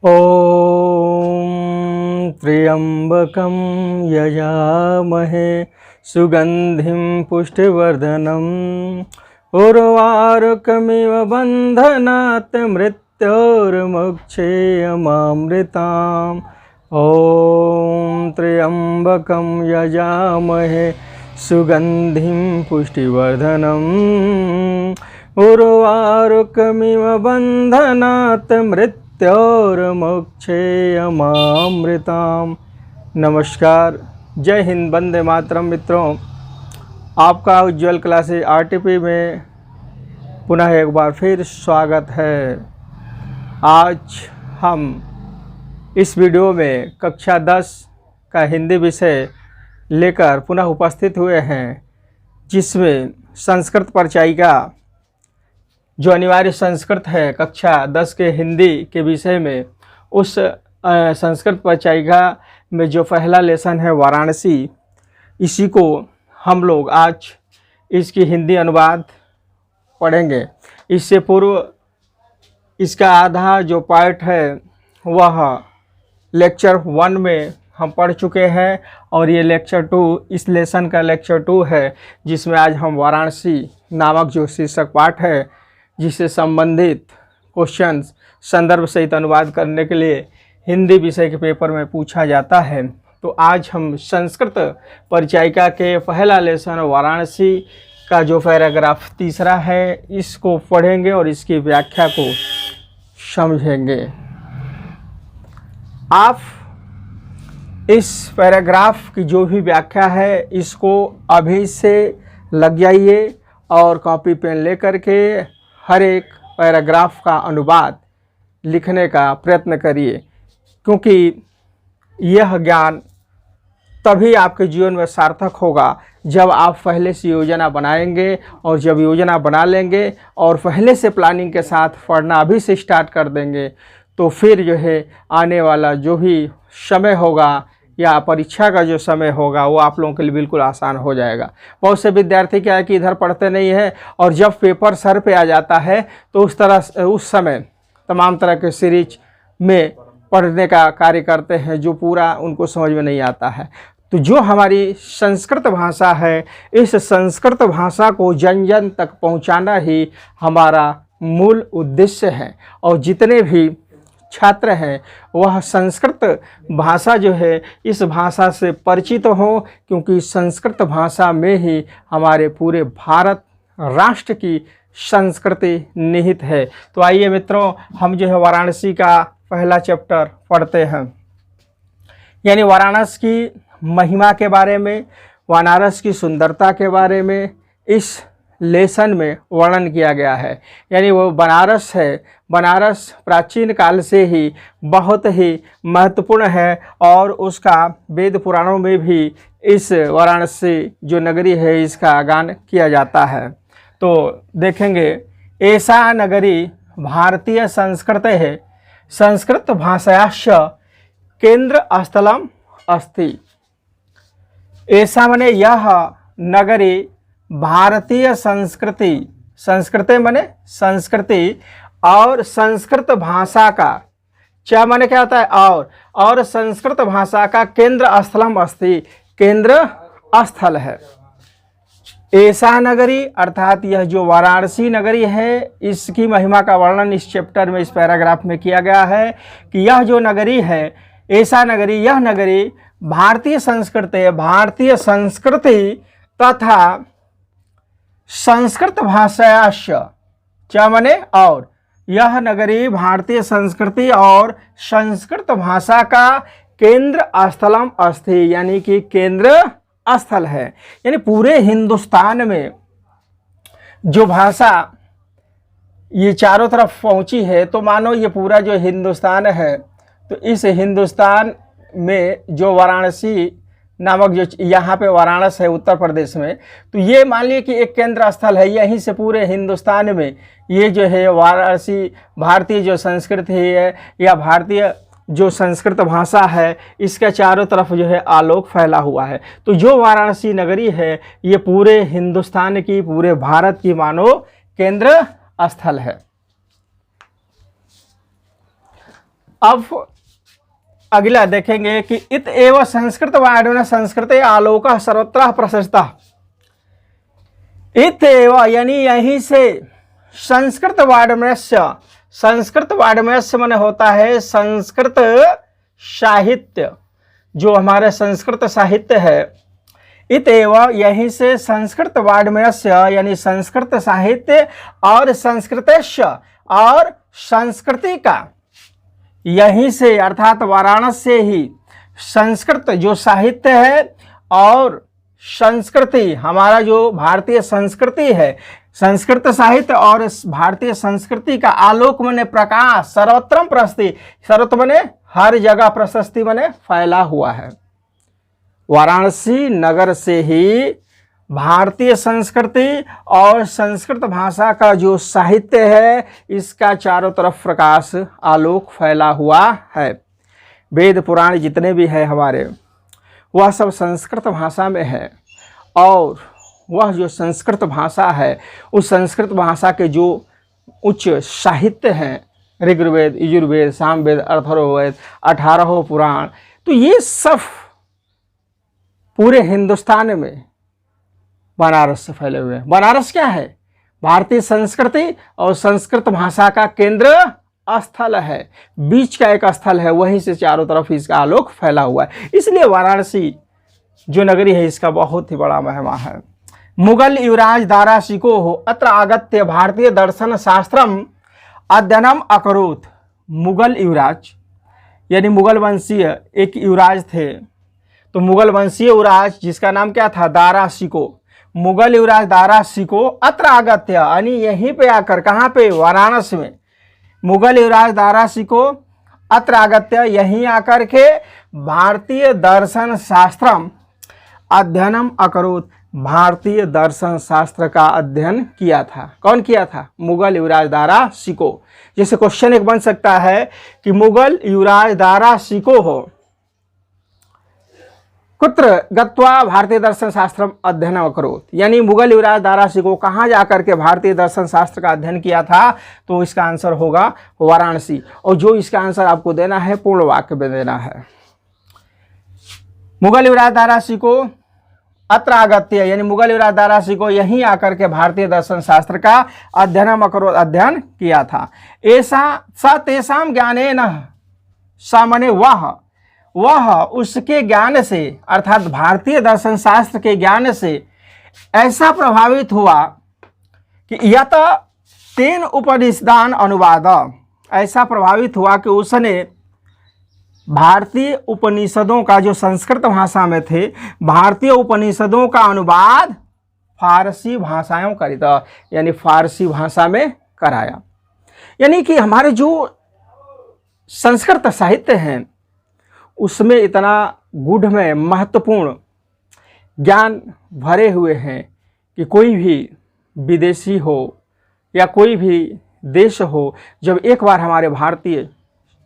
ॐ त्र्यम्बकं यजामहे सुगन्धिं पुष्टिवर्धनम् उर्वारुकमिव बन्धनात् मृत्योर्मुक्षेयमामृताम्। ॐ त्र्यम्बकं यजामहे सुगन्धिं पुष्टिवर्धनम् उर्वारुकमिव बन्धनात् मृत्योर्मुक्षेयमामृताम्। नमस्कार, जय हिंद, वंदे मातरम। मित्रों, आपका उज्ज्वल क्लासेज आरटीपी में पुनः एक बार फिर स्वागत है। आज हम इस वीडियो में कक्षा 10 का हिंदी विषय लेकर पुनः उपस्थित हुए हैं, जिसमें संस्कृत परिचायिका जो अनिवार्य संस्कृत है कक्षा 10 के हिंदी के विषय में, उस संस्कृत परिचायिका में जो पहला लेसन है वाराणसी, इसी को हम लोग आज इसकी हिंदी अनुवाद पढ़ेंगे। इससे पूर्व इसका आधा जो पार्ट है वह लेक्चर 1 में हम पढ़ चुके हैं, और ये लेक्चर 2 इस लेसन का लेक्चर 2 है, जिसमें आज हम वाराणसी नामक जो शीर्षक पाठ है, जिससे संबंधित क्वेश्चंस संदर्भ सहित अनुवाद करने के लिए हिंदी विषय के पेपर में पूछा जाता है। तो आज हम संस्कृत परिचायिका के पहला लेसन वाराणसी का जो पैराग्राफ तीसरा है, इसको पढ़ेंगे और इसकी व्याख्या को समझेंगे। आप इस पैराग्राफ की जो भी व्याख्या है, इसको अभी से लग जाइए और कॉपी पेन लेकर के हर एक पैराग्राफ का अनुवाद लिखने का प्रयत्न करिए, क्योंकि यह ज्ञान तभी आपके जीवन में सार्थक होगा जब आप पहले से योजना बनाएंगे, और जब योजना बना लेंगे और पहले से प्लानिंग के साथ पढ़ना अभी से स्टार्ट कर देंगे, तो फिर जो है आने वाला जो भी समय होगा या परीक्षा का जो समय होगा, वो आप लोगों के लिए बिल्कुल आसान हो जाएगा। बहुत से विद्यार्थी क्या है कि इधर पढ़ते नहीं है, और जब पेपर सर पे आ जाता है तो उस समय तमाम तरह के सीरीज में पढ़ने का कार्य करते हैं, जो पूरा उनको समझ में नहीं आता है। तो जो हमारी संस्कृत भाषा है, इस संस्कृत भाषा को जन जन तक पहुंचाना ही हमारा मूल उद्देश्य है, और जितने भी छात्र हैं वह संस्कृत भाषा जो है, इस भाषा से परिचित हों, क्योंकि संस्कृत भाषा में ही हमारे पूरे भारत राष्ट्र की संस्कृति निहित है। तो आइए मित्रों, हम जो है वाराणसी का पहला चैप्टर पढ़ते हैं, यानी वाराणसी की महिमा के बारे में, बनारस की सुंदरता के बारे में इस लेसन में वर्णन किया गया है। यानी वो बनारस है, बनारस प्राचीन काल से ही बहुत ही महत्वपूर्ण है, और उसका वेद पुराणों में भी इस वाराणसी जो नगरी है, इसका गान किया जाता है। तो देखेंगे, ऐसा नगरी भारतीय संस्कृत है, संस्कृत भाषायाश्च केंद्र स्थलम अस्ति। ऐसा माने यह नगरी भारतीय संस्कृति, संस्कृति माने संस्कृति, और संस्कृत भाषा का क्या माने क्या होता है, और संस्कृत भाषा का केंद्र स्थलम अस्ति, केंद्र स्थल है। ऐसा नगरी अर्थात यह जो वाराणसी नगरी है, इसकी महिमा का वर्णन इस चैप्टर में, इस पैराग्राफ में किया गया है कि यह जो नगरी है, ऐसा नगरी, यह नगरी भारतीय संस्कृति, भारतीय संस्कृति तथा संस्कृत भाषायाश्च, क्या माने और, यह नगरी भारतीय संस्कृति और संस्कृत भाषा का केंद्र स्थलम अस्ति, यानी कि केंद्र स्थल है। यानी पूरे हिंदुस्तान में जो भाषा ये चारों तरफ पहुंची है, तो मानो ये पूरा जो हिंदुस्तान है, तो इस हिंदुस्तान में जो वाराणसी नामक जो यहाँ पे वाराणसी है उत्तर प्रदेश में, तो ये मान लीजिए कि एक केंद्र स्थल है। यहीं से पूरे हिंदुस्तान में ये जो है वाराणसी, भारतीय जो संस्कृति है या भारतीय जो संस्कृत भाषा है, इसके चारों तरफ जो है आलोक फैला हुआ है। तो जो वाराणसी नगरी है, ये पूरे हिंदुस्तान की, पूरे भारत की मानो केंद्र स्थल है। अब अगला देखेंगे कि इत एव संस्कृत वाड्मय संस्कृते आलोक सर्वत्र प्रशस्ता। इत एव यानी यहीं से संस्कृत वाड्मयस्य, संस्कृत वाड्मयस्य माने होता है संस्कृत साहित्य, जो हमारे संस्कृत साहित्य है। इतएव यहीं से संस्कृत वाड्मयस्य यानी संस्कृत साहित्य और संस्कृतस्य और संस्कृति का, यहीं से अर्थात वाराणसी से ही संस्कृत जो साहित्य है और संस्कृति, हमारा जो भारतीय संस्कृति है, संस्कृत साहित्य और भारतीय संस्कृति का आलोक मने प्रकाश सर्वत्र प्रशस्ति, सर्वत्र मने हर जगह, प्रशस्ति मने फैला हुआ है। वाराणसी नगर से ही भारतीय संस्कृति और संस्कृत भाषा का जो साहित्य है, इसका चारों तरफ प्रकाश आलोक फैला हुआ है। वेद पुराण जितने भी है हमारे, वह सब संस्कृत भाषा में है, और वह जो संस्कृत भाषा है, उस संस्कृत भाषा के जो उच्च साहित्य हैं, ऋग्वेद, यजुर्वेद, सामवेद, अथर्ववेद, 18 पुराण, तो ये सब पूरे हिंदुस्तान में बनारस से फैले हुए हैं। बनारस क्या है? भारतीय संस्कृति और संस्कृत भाषा का केंद्र स्थल है, बीच का एक स्थल है, वहीं से चारों तरफ इसका आलोक फैला हुआ है। इसलिए वाराणसी जो नगरी है, इसका बहुत ही बड़ा महिमा है। मुगल युवराज दारा शिकोह अत्र आगत्य भारतीय दर्शन शास्त्रम अध्ययनम अकरोत्। मुगल युवराज यानी मुगल वंशीय एक युवराज थे, तो मुगल वंशीय युवराज जिसका नाम क्या था? दारा शिकोह। मुगल युवराज दारा शिकोह अत्र आगत्य यानी यहीं पे आकर, कहाँ पे? वाराणसी में। मुगल युवराज दारा शिकोह अत्र आगत्य यहीं आकर के भारतीय दर्शन शास्त्रम अध्ययनम अकरोत्, भारतीय दर्शन शास्त्र का अध्ययन किया था। कौन किया था? मुगल युवराज दारा शिकोह। जैसे क्वेश्चन एक बन सकता है कि मुगल युवराज दारा शिकोह कुत्र गत्वा भारतीय दर्शन शास्त्र अध्ययन अकरोत्, यानी मुगल युवराज दारा शिकोह कहाँ जाकर के भारतीय दर्शन शास्त्र का अध्ययन किया था? तो इसका आंसर होगा वाराणसी। और जो इसका आंसर आपको देना है, पूर्ण वाक्य में देना है। मुगल युवराज दारा शिकोह अत्र आगत्य यानी मुगल युवराज दारा शिकोह यहीं आकर के भारतीय दर्शन शास्त्र का अध्ययन अकरोत्, अध्ययन किया था। ऐसा स तेषां ज्ञानेन, सामान्य वह उसके ज्ञान से, अर्थात भारतीय दर्शन शास्त्र के ज्ञान से ऐसा प्रभावित हुआ कि यत तेन उपनिषदान अनुवाद, ऐसा प्रभावित हुआ कि उसने भारतीय उपनिषदों का, जो संस्कृत भाषा में थे, भारतीय उपनिषदों का अनुवाद फारसी भाषाओं करिता, यानी फारसी भाषा में कराया। यानी कि हमारे जो संस्कृत साहित्य हैं, उसमें इतना गूढ़ में महत्वपूर्ण ज्ञान भरे हुए हैं कि कोई भी विदेशी हो या कोई भी देश हो, जब एक बार हमारे भारतीय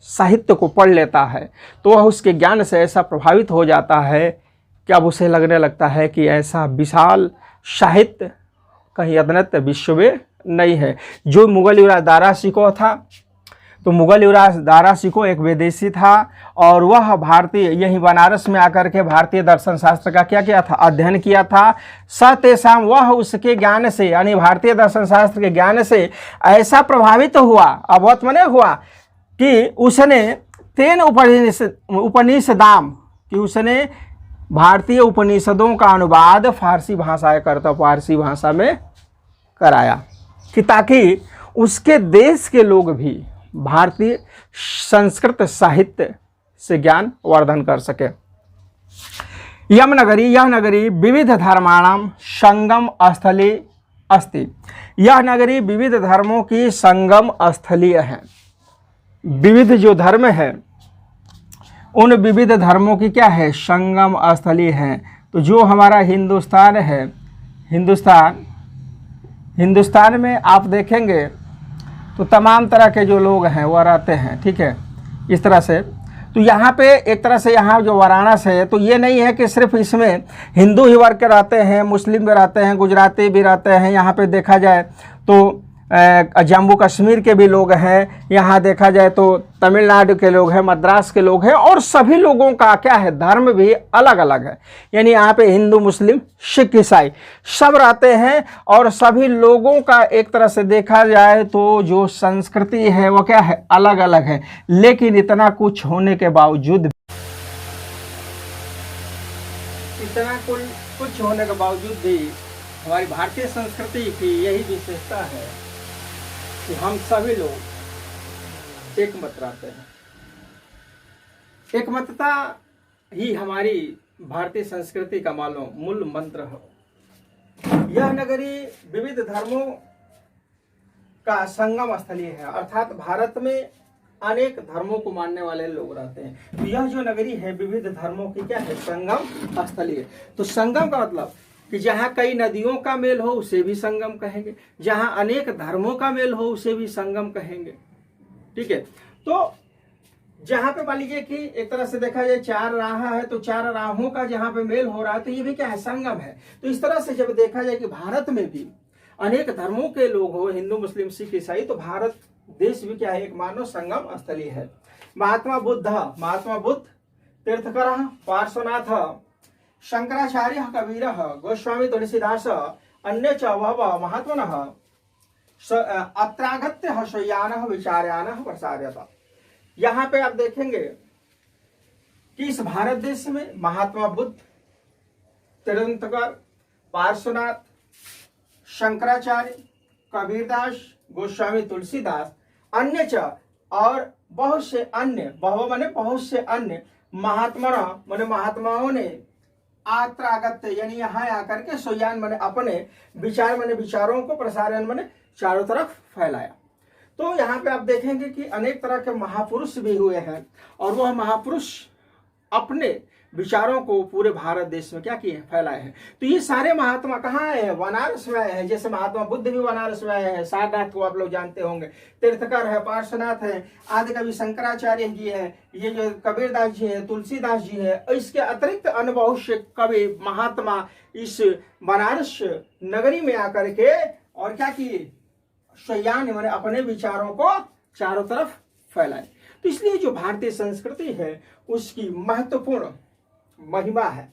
साहित्य को पढ़ लेता है, तो वह उसके ज्ञान से ऐसा प्रभावित हो जाता है कि अब उसे लगने लगता है कि ऐसा विशाल साहित्य कहीं अद्वितीय विश्व में नहीं है। जो मुगल युवराज दारा शिकोह था, तो मुगल युवराज दारा शिकोह एक विदेशी था, और वह भारतीय यहीं बनारस में आकर के भारतीय दर्शन शास्त्र का क्या किया था? अध्ययन किया था। सतेषां, वह उसके ज्ञान से, यानी भारतीय दर्शन शास्त्र के ज्ञान से ऐसा प्रभावित हुआ, अवगत मने हुआ, कि उसने तेन उपनिषदाम, कि उसने भारतीय उपनिषदों का अनुवाद फारसी भाषा करता, फारसी भाषा में कराया, कि ताकि उसके देश के लोग भी भारतीय संस्कृत साहित्य से ज्ञान वर्धन कर सके। यम नगरी, यह नगरी विविध धर्माणाम संगम स्थली अस्ति। यह नगरी विविध धर्मों की संगम स्थलीय है। विविध जो धर्म है, उन विविध धर्मों की क्या है? संगम स्थली है। तो जो हमारा हिंदुस्तान है, हिंदुस्तान में आप देखेंगे तो तमाम तरह के जो लोग हैं वह रहते हैं, ठीक है, इस तरह से। तो यहाँ पे एक तरह से यहाँ जो वाराणसी है, तो ये नहीं है कि सिर्फ इसमें हिंदू ही वर्ग के रहते हैं, मुस्लिम भी रहते हैं, गुजराती भी रहते हैं। यहाँ पे देखा जाए तो जम्मू कश्मीर के भी लोग हैं, यहाँ देखा जाए तो तमिलनाडु के लोग हैं, मद्रास के लोग हैं, और सभी लोगों का क्या है, धर्म भी अलग अलग है। यानी यहाँ पे हिंदू, मुस्लिम, सिख, ईसाई सब रहते हैं, और सभी लोगों का एक तरह से देखा जाए तो जो संस्कृति है वो क्या है, अलग अलग है। लेकिन इतना कुछ होने के बावजूद भी हमारी भारतीय संस्कृति की यही विशेषता है कि हम सभी लोग एक मत रहते हैं। एकमतता ही हमारी भारतीय संस्कृति का मूल मंत्र है। यह नगरी विविध धर्मों का संगम स्थलीय है, अर्थात भारत में अनेक धर्मों को मानने वाले लोग रहते हैं। तो यह जो नगरी है विविध धर्मों की क्या है, संगम स्थलीय। तो संगम का मतलब कि जहाँ कई नदियों का मेल हो उसे भी संगम कहेंगे, जहाँ अनेक धर्मों का मेल हो उसे भी संगम कहेंगे। ठीक है, तो जहाँ पे मान लीजिए कि एक तरह से देखा जाए चार राह है, तो चार राहों का जहाँ पे मेल हो रहा है तो ये भी क्या है, संगम है। तो इस तरह से जब देखा जाए कि भारत में भी अनेक धर्मों के लोग हो, हिंदू, मुस्लिम, सिख, ईसाई, तो भारत देश भी क्या है, एक मानव संगम स्थली है। महात्मा बुद्ध तीर्थकर पार्श्वनाथ शंकराचार्य कबीर गोस्वामी तुलसीदास अन्य च बहवः महात्मनः अत्रागत्य शय्यानः विचार्यानः प्रसार्यत। यहाँ पे आप देखेंगे कि इस भारत देश में महात्मा बुद्ध, तीर्थकर, पार्श्वनाथ, शंकराचार्य, कबीरदास, गोस्वामी तुलसीदास, अन्य च और बहुत से अन्य, बहु माने बहुत से अन्य, महात्माओं ने आत्रागत्य यानी यहाँ आकर के सोयान माने अपने विचार माने विचारों को प्रसारण माने चारों तरफ फैलाया। तो यहाँ पे आप देखेंगे कि अनेक तरह के महापुरुष भी हुए हैं, और वह महापुरुष अपने विचारों को पूरे भारत देश में क्या किए, फैलाए हैं। तो ये सारे महात्मा कहाँ आए हैं, बनारस में आए हैं। जैसे महात्मा बुद्ध भी बनारस में आए हैं, सारनाथ को आप लोग जानते होंगे, तीर्थकर है, पार्श्वनाथ है, आदि कवि शंकराचार्य जी है, ये जो कबीरदास जी है, तुलसीदास जी है। इसके अतिरिक्त अन्य बहुत से कवि महात्मा इस बनारस नगरी में आकर के और क्या किए, शय्यान मैंने अपने विचारों को चारों तरफ फैलाए। तो इसलिए जो भारतीय संस्कृति है उसकी महत्वपूर्ण महिमा है।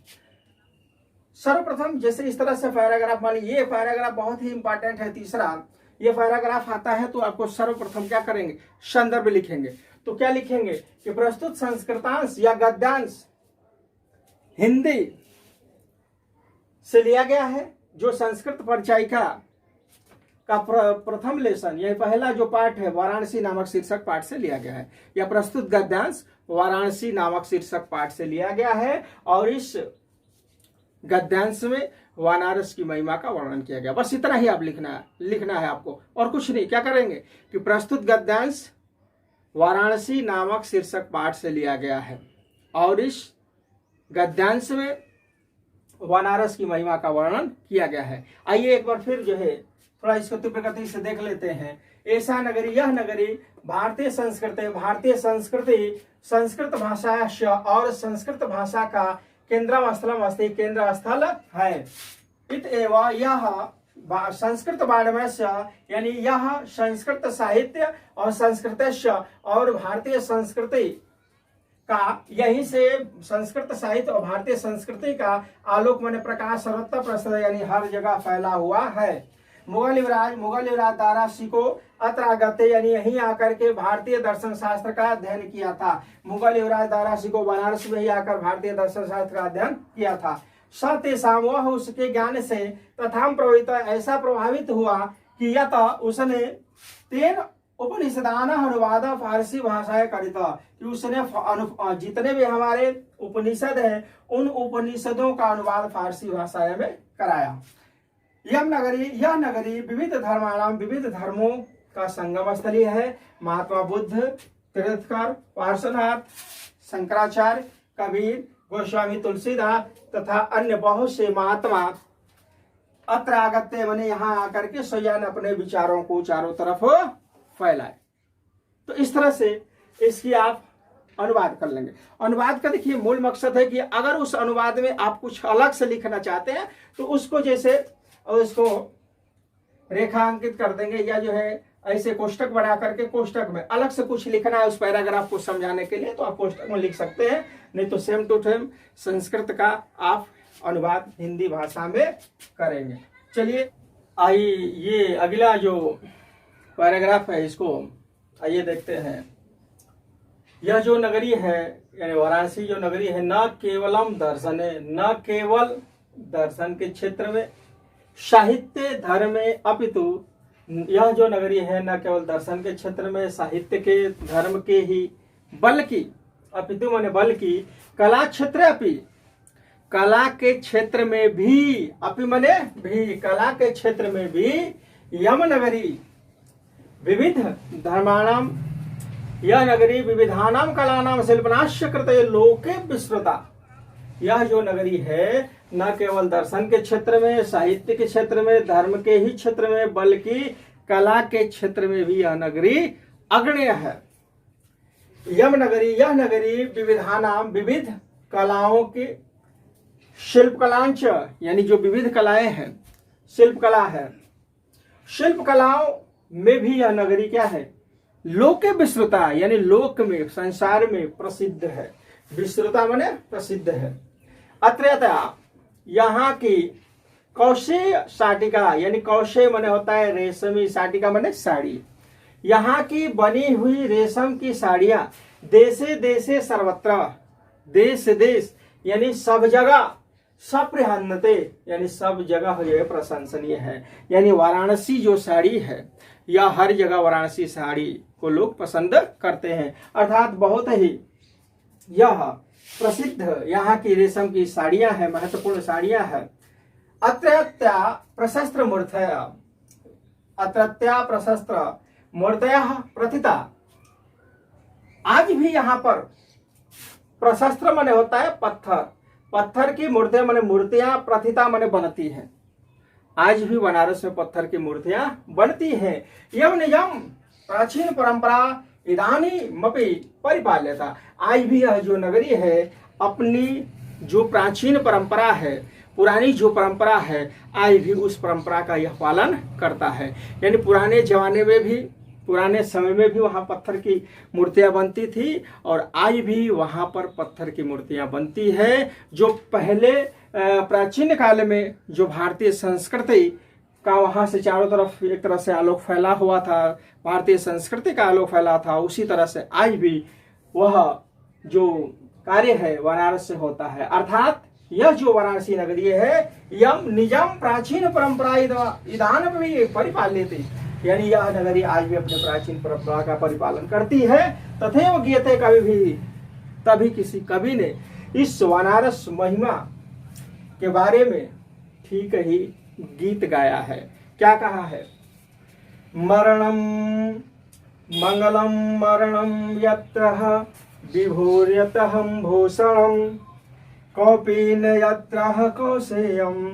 सर्वप्रथम जैसे इस तरह से पैराग्राफ, मान लीजिए ये पैराग्राफ बहुत ही इंपॉर्टेंट है, तीसरा ये पैराग्राफ आता है तो आपको सर्वप्रथम क्या करेंगे, संदर्भ लिखेंगे। तो क्या लिखेंगे कि प्रस्तुत संस्कृतांश या गद्यांश हिंदी से लिया गया है। जो संस्कृत परिचायिका का प्रथम लेसन, यह पहला जो पाठ है वाराणसी नामक शीर्षक पाठ से लिया गया है। यह प्रस्तुत गद्यांश वाराणसी नामक शीर्षक पाठ से लिया गया है, और इस गद्यांश में वाराणसी की महिमा का वर्णन किया गया। बस इतना ही आप लिखना है आपको, और कुछ नहीं। क्या करेंगे कि प्रस्तुत गद्यांश वाराणसी नामक शीर्षक पाठ से लिया गया है, और इस गद्यांश में वाराणसी की महिमा का वर्णन किया गया है। आइए एक बार फिर जो है थोड़ा इसको तीव्र गति से देख लेते हैं। ऐसा नगरी, यह नगरी भारतीय संस्कृति संस्कृत भाषा और संस्कृत भाषा का केंद्र स्थल है। इत एवं यह संस्कृत वाङ्मयस्य यानी यह संस्कृत साहित्य और संस्कृत और भारतीय संस्कृति का, यहीं से संस्कृत साहित्य और भारतीय संस्कृति का आलोक माने प्रकाश सर्वत्र प्रसार यानी हर जगह फैला हुआ है। मुगल युवराज दारा शिको अत्र आगते यानी यहीं आकर के भारतीय दर्शन शास्त्र का अध्ययन किया था। मुगल युवराज दारा शिको बनारस में ही आकर भारतीय दर्शन शास्त्र का अध्ययन किया था। सत्यसाम वह उसके ज्ञान से तथा प्रभावित ऐसा प्रभावित हुआ कि यत उसने 3 उपनिषदान अनुवाद फारसी भाषाएं करिता, कि उसने जितने भी हमारे उपनिषद हैं उन उपनिषदों का अनुवाद फारसी भाषा में कराया। यह नगरी विविध धर्मों का संगम स्थली है। महात्मा बुद्ध, तीर्थकर, पार्श्वनाथ, शंकराचार्य, कबीर, गोस्वामी तुलसीदास तथा अन्य बहुत से महात्मा अत्र आगत्य मैंने यहाँ आकर के स्वयं अपने विचारों को चारों तरफ फैलाए। तो इस तरह से इसकी आप अनुवाद कर लेंगे। अनुवाद का देखिए मूल मकसद है कि अगर उस अनुवाद में आप कुछ अलग से लिखना चाहते हैं तो उसको जैसे और इसको रेखांकित कर देंगे, या जो है ऐसे कोष्टक बना करके कोष्टक में अलग से कुछ लिखना है उस पैराग्राफ को समझाने के लिए तो आप कोष्टक में लिख सकते हैं, नहीं तो सेम टू सेम संस्कृत का आप अनुवाद हिंदी भाषा में करेंगे। चलिए आइए ये अगला जो पैराग्राफ है इसको आइए देखते हैं। यह जो नगरी है यानी वाराणसी जो नगरी है, न केवलम दर्शने, न केवल दर्शन के क्षेत्र में, साहित्य धर्म में, अपितु यह जो नगरी है न केवल दर्शन के क्षेत्र में, साहित्य के धर्म के ही, बल्कि अपितु माने बल्कि कला क्षेत्र अपि, कला के क्षेत्र में भी, अपि माने भी, कला के क्षेत्र में भी यम नगरी विविध धर्माणाम, यह नगरी विविधानाम कलानाम शिल्पनाश्य कृते लोके विस्तृता। यह जो नगरी है न केवल दर्शन के क्षेत्र में, साहित्य के क्षेत्र में, धर्म के ही क्षेत्र में, बल्कि कला के क्षेत्र में भी यह नगरी अग्रणी है। यम नगरी, यह नगरी विविधानाम, विविध कलाओं की, शिल्प कलांच यानी जो विविध कलाएं हैं, शिल्प कला है, शिल्प कलाओं में भी यह नगरी क्या है, लोके विस्तृता यानी लोक में, संसार में प्रसिद्ध है। विस्तृता माने प्रसिद्ध है। अत्रयता यहाँ की कौशेय साटिका यानी कौशेय माने होता है रेशमी, साटिका माने साड़ी, यहाँ की बनी हुई रेशम की साड़ियां देशे देशे सर्वत्र, देश देश यानी सब जगह, सप्रहन्नते यानी सब जगह जो है प्रशंसनीय है। यानी वाराणसी जो साड़ी है या हर जगह वाराणसी साड़ी को लोग पसंद करते हैं, अर्थात बहुत ही यह प्रसिद्ध यहाँ की रेशम की साड़ियां हैं, महत्वपूर्ण साड़ियां हैं। अत्रत्या प्रशस्त्र मूर्तया, अत्रत्या प्रशस्त्र मूर्तया प्रथिता, आज भी यहाँ पर प्रशस्त्र माने होता है पत्थर, पत्थर की मूर्तियां माने मूर्तियां, प्रथिता माने बनती हैं। आज भी बनारस में पत्थर की मूर्तियां बनती हैं। यम नियम प्राचीन परंपरा इदानीमपि परिपाल्यता, आज भी यह जो नगरी है अपनी जो प्राचीन परंपरा है, पुरानी जो परंपरा है, आज भी उस परंपरा का यह पालन करता है। यानी पुराने जमाने में भी, पुराने समय में भी वहाँ पत्थर की मूर्तियां बनती थी और आज भी वहाँ पर पत्थर की मूर्तियां बनती है। जो पहले प्राचीन काल में जो भारतीय संस्कृति का वहाँ से चारों तरफ एक तरह से आलोक फैला हुआ था, भारतीय संस्कृति का आलोक फैला था, उसी तरह से आज भी वह जो कार्य है वाराणसी से होता है। अर्थात यह जो वाराणसी नगरी है यम निजम प्राचीन परंपरा इदान भी परिपालित, यानी यह नगरी आज भी अपने प्राचीन परंपरा का परिपालन करती है। तथैव गीयते कवि भी, तभी किसी कवि ने इस वाराणस महिमा के बारे में ठीक ही गीत गाया है। क्या कहा है, मरणम मंगलम मरणम यत्र विभूर्यतहं भूषणम, कौपीन यत्र कौशेयम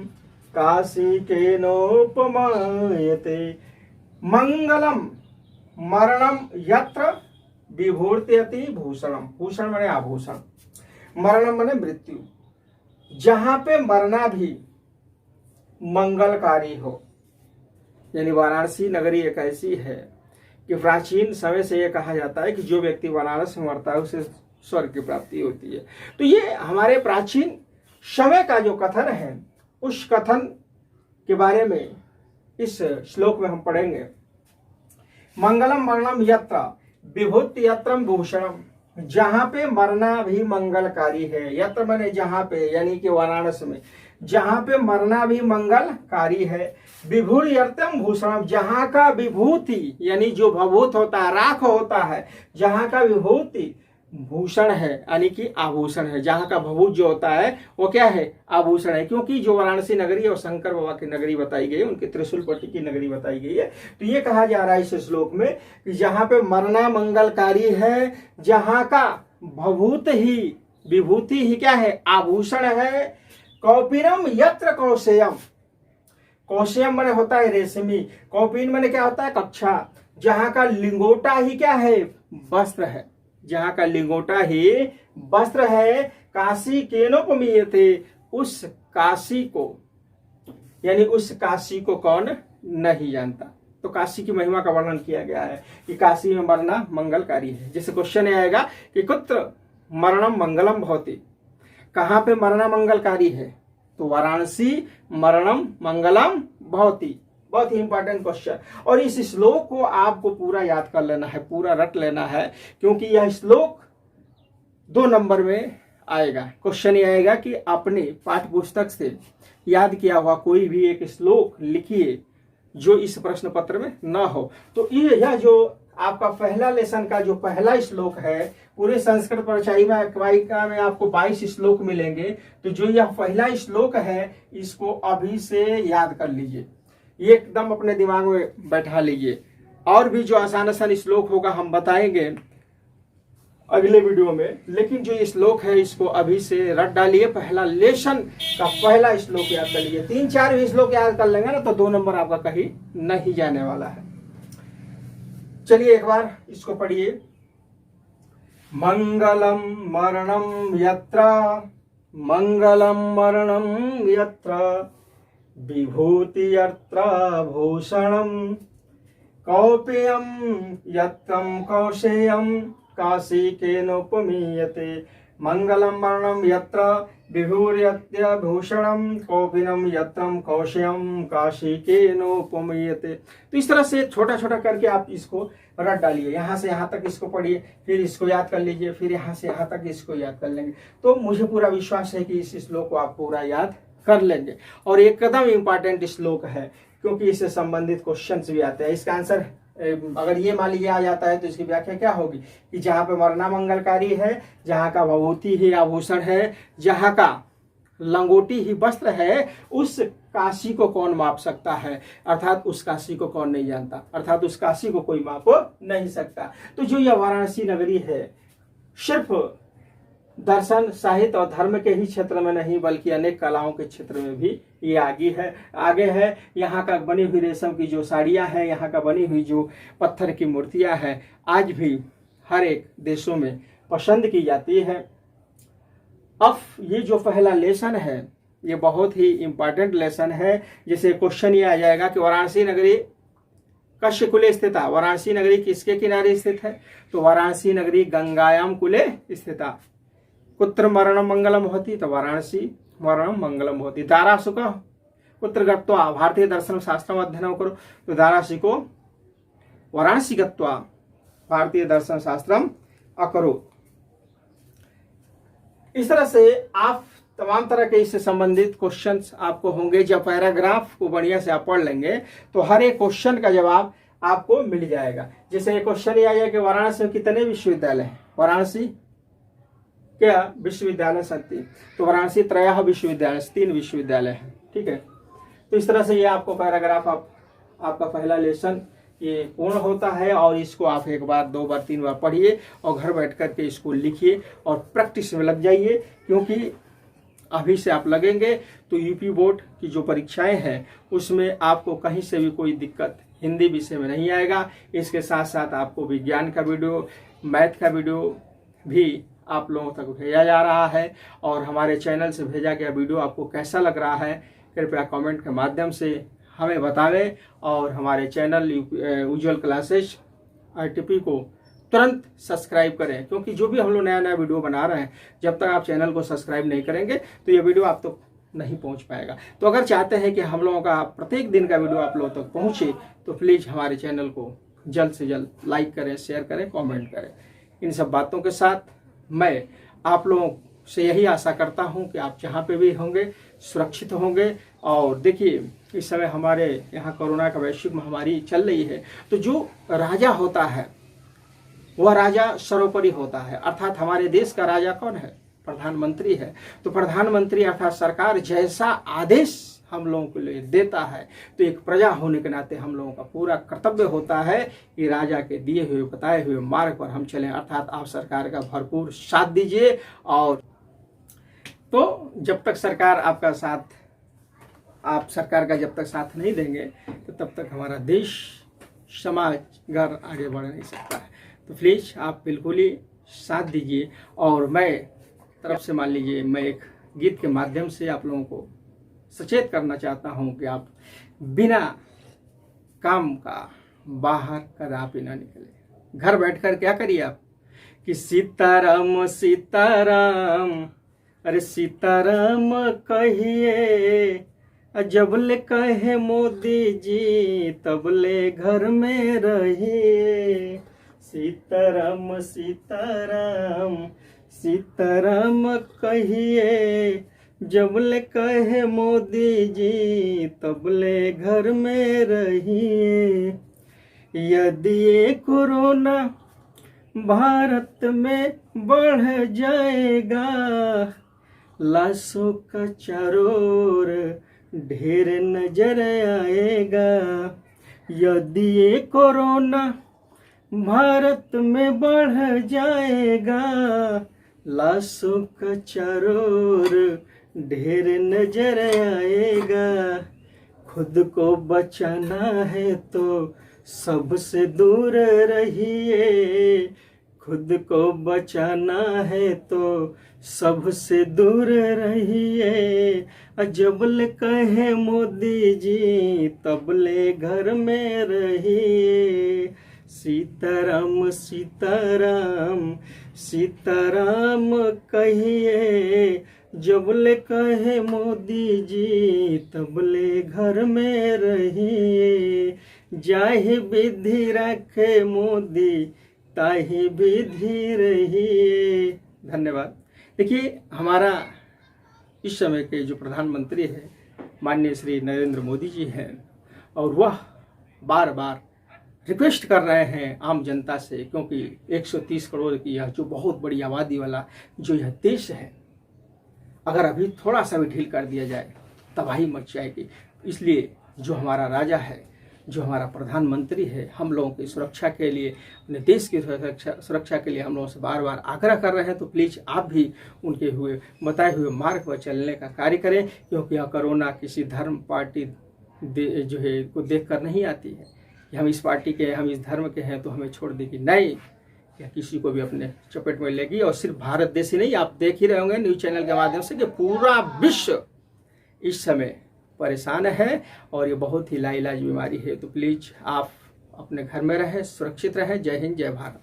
काशी के नोपमायते। मंगलम मरणम यत्र विभूर्यति भूषणम, भूषण माने आभूषण, मरणम माने मृत्यु, जहां पे मरना भी मंगलकारी हो। यानी वाराणसी नगरी एक ऐसी है कि प्राचीन समय से यह कहा जाता है कि जो व्यक्ति वाराणसी में मरता है उसे स्वर्ग की प्राप्ति होती है। तो ये हमारे प्राचीन समय का जो कथन है उस कथन के बारे में इस श्लोक में हम पढ़ेंगे। मंगलम मरणम यत्र विभूति यत्रम भूषणम, जहां पे मरना भी मंगलकारी है। यत्र माने जहां पे, यानी कि वाराणसी में जहां पे मरना भी मंगलकारी है। विभूति यत्रम भूषणम, जहां का विभूति यानी जो भभूत होता है, राख होता है, जहां का विभूति भूषण है यानी कि आभूषण है। जहां का भभूत जो होता है वो क्या है, आभूषण है। क्योंकि जो वाराणसी नगरी और शंकर बाबा की नगरी बताई गई है, उनकी त्रिशूलपट्टी की नगरी बताई गई है। तो ये कहा जा रहा है इस श्लोक में कि जहां पे मरना मंगलकारी है, जहां का भभूत ही, विभूति ही क्या है, आभूषण है। कौपीनम यत्र कौशेयम, कौशेयम माने होता है रेशमी, कौपीन माने क्या होता है, कक्षा। जहां का लिंगोटा ही क्या है, वस्त्र है, जहां का लिंगोटा ही वस्त्र है। काशी केनोपमीयते, उस काशी को, यानी उस काशी को कौन नहीं जानता। तो काशी की महिमा का वर्णन किया गया है कि काशी में मरना मंगलकारी है। जैसे क्वेश्चन आएगा कि कुत्र मरणम मंगलम भवति, कहाँ पे मरना मंगलकारी है, तो वाराणसी मरणम मंगलम भवति। बहुत ही इंपॉर्टेंट क्वेश्चन। और इस श्लोक को आपको पूरा याद कर लेना है, पूरा रट लेना है, क्योंकि यह श्लोक 2 नंबर में आएगा। क्वेश्चन ये आएगा कि अपने पाठ्य पुस्तक से याद किया हुआ कोई भी एक श्लोक लिखिए जो इस प्रश्न पत्र में ना हो। तो यह जो आपका पहला लेसन का जो पहला श्लोक है, पूरे संस्कृत परिचायिका में आपको 22 श्लोक मिलेंगे। तो जो यह पहला श्लोक है इसको अभी से याद कर लीजिए, ये एकदम अपने दिमाग में बैठा लीजिए। और भी जो आसान आसान श्लोक होगा हम बताएंगे अगले वीडियो में, लेकिन जो ये श्लोक है इसको अभी से रट डालिए। पहला लेसन का पहला श्लोक याद कर लीजिए। 3-4 भी श्लोक याद कर लेंगे ना तो 2 नंबर आपका कहीं नहीं जाने वाला है। चलिए एक बार इसको पढ़िए। मंगलम मरणम यत्र, मंगलम मरणम यत्र, विभूति यत्र भूषणम, कौपेयम यत्रम कौशेयम, काशी के नोपमीयते। मंगलम मरणम यत्र, विभूर्यत्य भूषणम, कौपिनम यत्रम कौशेयम, काशी के नोपमीयते। तो इस तरह से छोटा छोटा करके आप इसको रट डालिए। यहाँ से यहाँ तक इसको पढ़िए, फिर इसको याद कर लीजिए, फिर यहाँ से यहाँ तक इसको याद कर लेंगे। तो मुझे पूरा विश्वास है कि इस श्लोक को आप पूरा याद कर लेंगे। और एकदम इंपॉर्टेंट श्लोक है क्योंकि इससे संबंधित क्वेश्चंस भी आते हैं। इसका आंसर अगर ये मान लीजिए आ जाता है तो इसकी व्याख्या क्या होगी कि जहाँ पे मरना मंगलकारी है, जहाँ का विभूति ही आभूषण है, जहाँ का लंगोटी ही वस्त्र है, उस काशी को कौन माप सकता है, अर्थात उस काशी को कौन नहीं जानता, अर्थात उस काशी को कोई माप नहीं सकता। तो जो यह वाराणसी नगरी है सिर्फ दर्शन, साहित्य और धर्म के ही क्षेत्र में नहीं बल्कि अनेक कलाओं के क्षेत्र में भी ये आगे है। यहाँ का बनी हुई रेशम की जो साड़ियाँ हैं, यहाँ का बनी हुई जो पत्थर की मूर्तियाँ हैं, आज भी हर एक देशों में पसंद की जाती है। अब ये जो पहला लेसन है ये बहुत ही इंपॉर्टेंट लेसन है। जैसे क्वेश्चन ये आ जाएगा कि वाराणसी नगरी कस्य कुले स्थित है। वाराणसी नगरी किसके किनारे स्थित है, तो वाराणसी नगरी गंगायाम कुले स्थित। कुत्र मरणम मंगलम होती, तो वाराणसी मरणम मंगलम होती। दारासु का कुत्र गत्वा भारतीय दर्शन शास्त्रम अध्ययन करो, तो दारासी को वाराणसी गत्वा भारतीय दर्शन शास्त्रम अकरो। इस तरह से आप तमाम तरह के इससे संबंधित क्वेश्चंस आपको होंगे। जब पैराग्राफ को बढ़िया से आप पढ़ लेंगे तो हर एक क्वेश्चन का जवाब आपको मिल जाएगा। जैसे ये क्वेश्चन ये आया कि वाराणसी में कितने विश्वविद्यालय हैं, वाराणसी क्या विश्वविद्यालय सकती, तो वाराणसी त्रयः विश्वविद्यालय, 3 विश्वविद्यालय हैं। ठीक है, तो इस तरह से ये आपको पैराग्राफ आपका पहला लेसन ये पूर्ण होता है। और इसको आप 1 बार 2 बार 3 बार पढ़िए और घर बैठ करके इसको लिखिए और प्रैक्टिस में लग जाइए, क्योंकि अभी से आप लगेंगे तो यूपी बोर्ड की जो परीक्षाएं हैं उसमें आपको कहीं से भी कोई दिक्कत हिंदी विषय में नहीं आएगा। इसके साथ साथ आपको विज्ञान का वीडियो, मैथ का वीडियो भी आप लोगों तक भेजा जा रहा है। और हमारे चैनल से भेजा गया वीडियो आपको कैसा लग रहा है कृपया कमेंट के माध्यम से हमें बतावें। और हमारे चैनल उज्ज्वल क्लासेस ITP को तुरंत सब्सक्राइब करें, क्योंकि जो भी हम लोग नया वीडियो बना रहे हैं, जब तक आप चैनल को सब्सक्राइब नहीं करेंगे तो ये वीडियो आप तक नहीं पहुंच पाएगा। तो अगर चाहते हैं कि हम लोगों का प्रत्येक दिन का वीडियो आप लोगों तक पहुंचे तो प्लीज़ हमारे चैनल को जल्द से जल्द लाइक करें, शेयर करें, कमेंट करें। इन सब बातों के साथ मैं आप लोगों से यही आशा करता हूं कि आप जहां पे भी होंगे सुरक्षित होंगे। और देखिए इस समय हमारे यहाँ कोरोना का वैश्विक महामारी चल रही है, तो जो राजा होता है वह राजा सर्वोपरि होता है, अर्थात हमारे देश का राजा कौन है, प्रधानमंत्री है। तो प्रधानमंत्री अर्थात सरकार जैसा आदेश हम लोगों के लिए देता है, तो एक प्रजा होने के नाते हम लोगों का पूरा कर्तव्य होता है कि राजा के दिए हुए बताए हुए मार्ग पर हम चलें, अर्थात आप सरकार का भरपूर साथ दीजिए। और तो जब तक सरकार आपका साथ, आप सरकार का जब तक साथ नहीं देंगे तो तब तक हमारा देश, समाज, घर आगे बढ़ नहीं सकता है। तो प्लीज़ आप बिल्कुल ही साथ दीजिए। और मैं तरफ से मान लीजिए मैं एक गीत के माध्यम से आप लोगों को सचेत करना चाहता हूं कि आप बिना काम का बाहर कदापि ना निकले। घर बैठकर क्या करिए आप कि सीताराम सीताराम, अरे सीताराम कहिए, जबले कहे मोदी जी तबले घर में रहिए। सीताराम सीताराम, सीताराम कहिए, जबले कहे मोदी जी तबले घर में रहिए। यदि ये कोरोना भारत में बढ़ जाएगा, लाशों का चारों ओर ढेर नजर आएगा। यदि ये कोरोना भारत में बढ़ जाएगा, लाशों का चारों ओर ढेर नजर आएगा। खुद को बचाना है तो सबसे दूर रहिए, खुद को बचाना है तो सबसे दूर रहिए। जबले कहे मोदी जी तबले घर में रहिए। सीताराम सीताराम, सीताराम कहिए, जबले कहे मोदी जी तबले घर में रहिए। जाहि विधि रखे मोदी ताहि विधि रहिए। धन्यवाद। देखिए, हमारा इस समय के जो प्रधानमंत्री हैं माननीय श्री नरेंद्र मोदी जी हैं, और वह बार बार रिक्वेस्ट कर रहे हैं आम जनता से, क्योंकि 130 करोड़ की यह जो बहुत बड़ी आबादी वाला जो यह देश है, अगर अभी थोड़ा सा भी ढील कर दिया जाए तबाही मच जाएगी। इसलिए जो हमारा राजा है, जो हमारा प्रधानमंत्री है, हम लोगों की सुरक्षा के लिए, अपने देश की सुरक्षा के लिए हम लोगों से बार बार आग्रह कर रहे हैं। तो प्लीज़ आप भी उनके बताए हुए मार्ग पर चलने का कार्य करें, क्योंकि यह कोरोना किसी धर्म पार्टी जो है को देख कर नहीं आती है कि हम इस पार्टी के, हम इस धर्म के हैं तो हमें छोड़ देगी। नहीं, या किसी को भी अपने चपेट में लेगी। और सिर्फ भारत देश ही नहीं, आप देख ही रहे होंगे न्यूज़ चैनल के माध्यम से कि पूरा विश्व इस समय परेशान है और ये बहुत ही लाइलाज बीमारी है। तो प्लीज़ आप अपने घर में रहें, सुरक्षित रहें। जय हिंद, जय भारत।